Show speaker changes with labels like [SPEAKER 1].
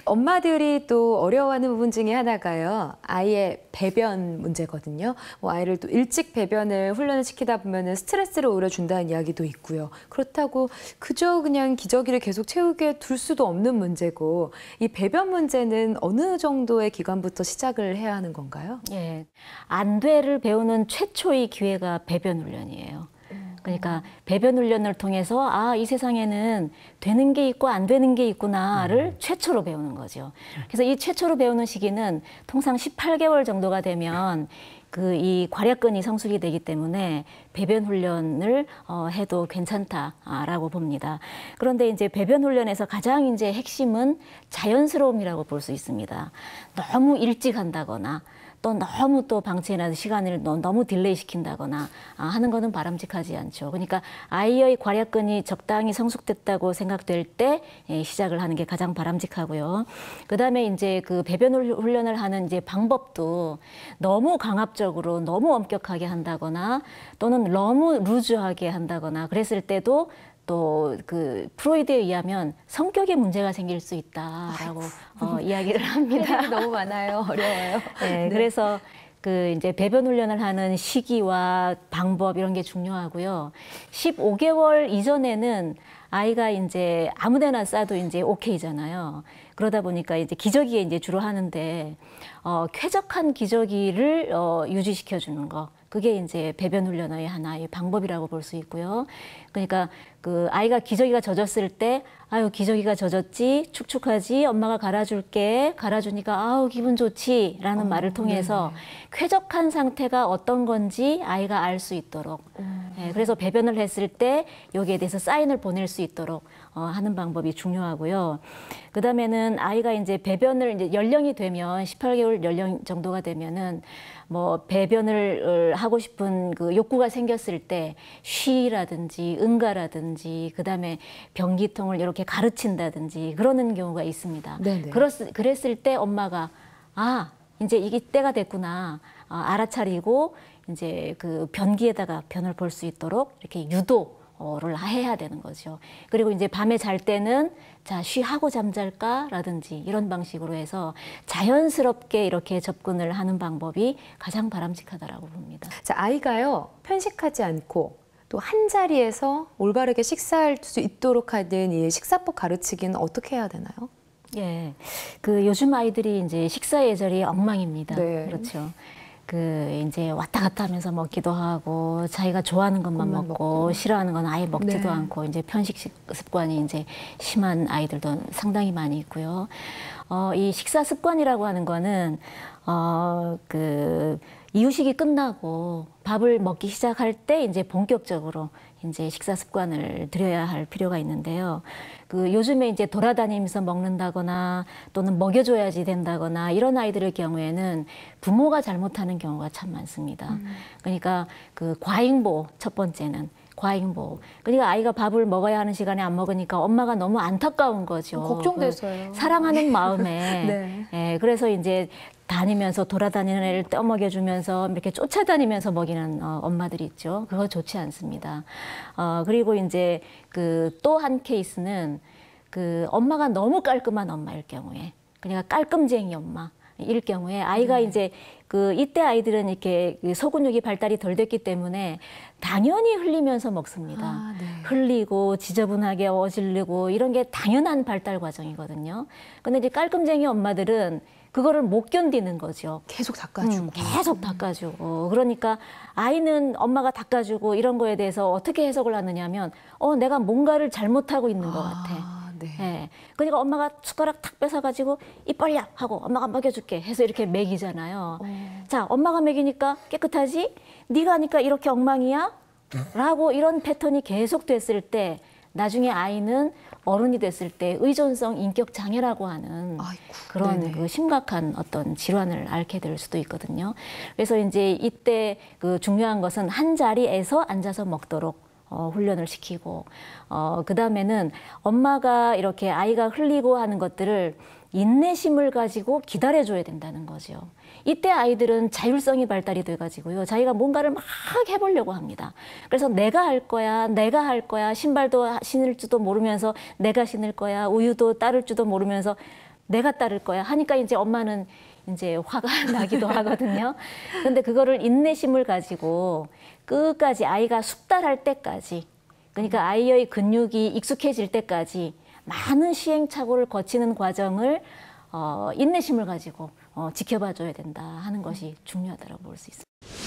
[SPEAKER 1] 엄마들이 또 어려워하는 부분 중에 하나가요. 아이의 배변 문제거든요. 아이를 또 일찍 배변을 훈련을 시키다 보면은 스트레스를 오히려 준다는 이야기도 있고요. 그렇다고 그저 그냥 기저귀를 계속 채우게 둘 수도 없는 문제고, 이 배변 문제는 어느 정도의 기간부터 시작을 해야 하는 건가요?
[SPEAKER 2] 예, 안돼를 배우는 최초의 기회가 배변 훈련이에요. 그러니까 배변 훈련을 통해서 아, 이 세상에는 되는 게 있고 안 되는 게 있구나를 최초로 배우는 거죠. 그래서 이 최초로 배우는 시기는 통상 18개월 정도가 되면 이 괄약근이 성숙이 되기 때문에 배변 훈련을 해도 괜찮다라고 봅니다. 그런데 이제 배변 훈련에서 가장 이제 핵심은 자연스러움이라고 볼 수 있습니다. 너무 일찍 한다거나 또 너무 또 방치해놔서 시간을 너무 딜레이 시킨다거나 하는 거는 바람직하지 않죠. 그러니까 아이의 괄약근이 적당히 성숙됐다고 생각될 때 시작을 하는 게 가장 바람직하고요. 그다음에 이제 그 배변 훈련을 하는 이제 방법도 너무 강압적으로 너무 엄격하게 한다거나 또는 너무 루즈하게 한다거나 그랬을 때도 또 그 프로이드에 의하면 성격에 문제가 생길 수 있다라고 이야기를 합니다.
[SPEAKER 1] 너무 많아요. 어려워요.
[SPEAKER 2] 네, 그래서 그 이제 배변 훈련을 하는 시기와 방법 이런 게 중요하고요. 15개월 이전에는 아이가 이제 아무데나 싸도 이제 오케이잖아요. 그러다 보니까 이제 기저귀에 이제 주로 하는데 쾌적한 기저귀를 유지시켜 주는 거. 그게 이제 배변 훈련의 하나의 방법이라고 볼 수 있고요. 그러니까 그 아이가 기저귀가 젖었을 때 아유 기저귀가 젖었지 축축하지 엄마가 갈아줄게 갈아주니까 아우 기분 좋지라는 말을 통해서 쾌적한 상태가 어떤 건지 아이가 알 수 있도록 그래서 배변을 했을 때 여기에 대해서 사인을 보낼 수 있도록 하는 방법이 중요하고요. 그 다음에는 아이가 이제 배변을 이제 연령이 되면 18개월 연령 정도가 되면은 뭐 배변을 하고 싶은 그 욕구가 생겼을 때 쉬라든지 응가라든지 그다음에 변기통을 이렇게 가르친다든지 그러는 경우가 있습니다. 그랬을 때 엄마가 아 이제 이게 때가 됐구나 알아차리고 이제 그 변기에다가 변을 볼 수 있도록 이렇게 유도를 해야 되는 거죠. 그리고 이제 밤에 잘 때는 자, 쉬하고 잠잘까라든지 이런 방식으로 해서 자연스럽게 이렇게 접근을 하는 방법이 가장 바람직하다라고 봅니다.
[SPEAKER 1] 자, 아이가요, 편식하지 않고 또 한 자리에서 올바르게 식사할 수 있도록 하는 이 식사법 가르치기는 어떻게 해야 되나요?
[SPEAKER 2] 예, 그 요즘 아이들이 이제 식사 예절이 엉망입니다.
[SPEAKER 1] 네.
[SPEAKER 2] 그렇죠. 그 이제 왔다 갔다 하면서 먹기도 하고 자기가 좋아하는 것만 먹고 싫어하는 건 아예 먹지도 않고 이제 편식 습관이 이제 심한 아이들도 상당히 많이 있고요. 이 식사 습관이라고 하는 거는 그 이유식이 끝나고 밥을 먹기 시작할 때 이제 본격적으로 이제 식사 습관을 들여야 할 필요가 있는데요. 그 요즘에 이제 돌아다니면서 먹는다거나 또는 먹여줘야지 된다거나 이런 아이들의 경우에는 부모가 잘못하는 경우가 참 많습니다. 그러니까 그 과잉보호 첫 번째는 과잉보호. 그러니까 아이가 밥을 먹어야 하는 시간에 안 먹으니까 엄마가 너무 안타까운 거죠.
[SPEAKER 1] 걱정돼서요.
[SPEAKER 2] 그 사랑하는 마음에. 예, 그래서 이제 다니면서 돌아다니는 애를 떠먹여주면서 이렇게 쫓아다니면서 먹이는 엄마들이 있죠. 그거 좋지 않습니다. 그리고 이제 그 또 한 케이스는 그 엄마가 너무 깔끔한 엄마일 경우에, 그러니까 깔끔쟁이 엄마. 일 경우에 아이가 이제 그 이때 아이들은 이렇게 소근육이 발달이 덜 됐기 때문에 당연히 흘리면서 먹습니다. 흘리고 지저분하게 어질르고 이런 게 당연한 발달 과정이거든요. 근데 이제 깔끔쟁이 엄마들은 그거를 못 견디는 거죠.
[SPEAKER 1] 계속 닦아주고.
[SPEAKER 2] 계속 닦아주고. 그러니까 아이는 엄마가 닦아주고 이런 거에 대해서 어떻게 해석을 하느냐면 내가 뭔가를 잘못하고 있는 것 같아. 네. 그러니까 엄마가 숟가락 탁 뺏어가지고 입 벌려 하고 엄마가 먹여줄게 해서 이렇게 먹이잖아요. 자, 엄마가 먹이니까 깨끗하지? 네가 하니까 이렇게 엉망이야? 라고 이런 패턴이 계속 됐을 때 나중에 아이는 어른이 됐을 때 의존성 인격 장애라고 하는 그런 그 심각한 어떤 질환을 앓게 될 수도 있거든요. 그래서 이제 이때 그 중요한 것은 한 자리에서 앉아서 먹도록 훈련을 시키고 그 다음에는 엄마가 이렇게 아이가 흘리고 하는 것들을 인내심을 가지고 기다려줘야 된다는 거죠. 이때 아이들은 자율성이 발달이 돼가지고요. 자기가 뭔가를 막 해보려고 합니다. 그래서 내가 할 거야, 내가 할 거야, 신발도 신을지도 모르면서 내가 신을 거야, 우유도 따를 줄도 모르면서 내가 따를 거야 하니까 이제 엄마는 이제 화가 나기도 하거든요. 근데 그거를 인내심을 가지고 끝까지 아이가 숙달할 때까지, 그러니까 아이의 근육이 익숙해질 때까지 많은 시행착오를 거치는 과정을 인내심을 가지고 지켜봐 줘야 된다 하는 것이 중요하다고 볼 수 있습니다.